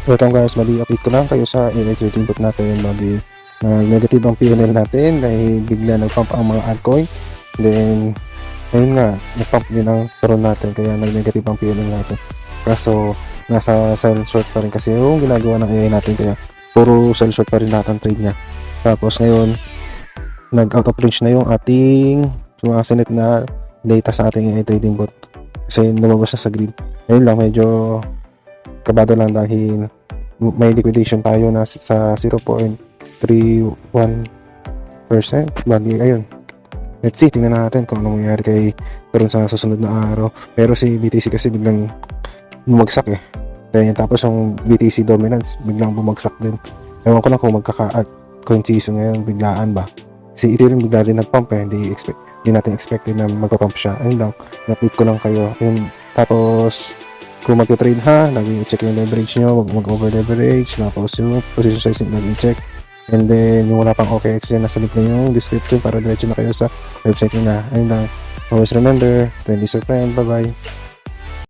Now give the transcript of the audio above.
Welcome guys, update ko lang kayo sa AI13 bot natin. Negative ang PNL natin dahil bigla nag-pump ang mga altcoin. Then, ayun nga, nag-pump din ang turon natin kaya nag-negative ang PNL natin. Kaso, nasa sell short pa rin kasi yung ginagawa ng AI natin kaya puro sell short pa rin natin trade niya. Tapos ngayon, nag-out of range na yung ating sumasalit na data sa ating AI trading bot. Kasi lumabas na sa grid. Ayun lang, medyo kabado lang dahil may liquidation tayo na sa 0.31%. Bali, ayun. Let's see, tingnan natin kung ano mangyayari kay Peron sa susunod na araw. Pero si BTC kasi biglang bumagsak eh. Tapos yung BTC dominance biglang bumagsak din. Ewan ko lang kung magkaka-coin season ngayon, biglaan ba? Si Ethereum bigla rin nag-pump eh. Hindi natin expected na magpa-pump siya. Ayun lang, na-update ko lang kayo. Ayun, tapos kung magta-trade ha, lagi i-check yung leverage nyo, mag-over leverage, tapos yung position size lagi i-check. And then, yung wala pang OKX yan, nasa link na yung description para diretso na kayo sa website nyo na. Ayun lang. Always remember, 20 is your friend. Bye-bye.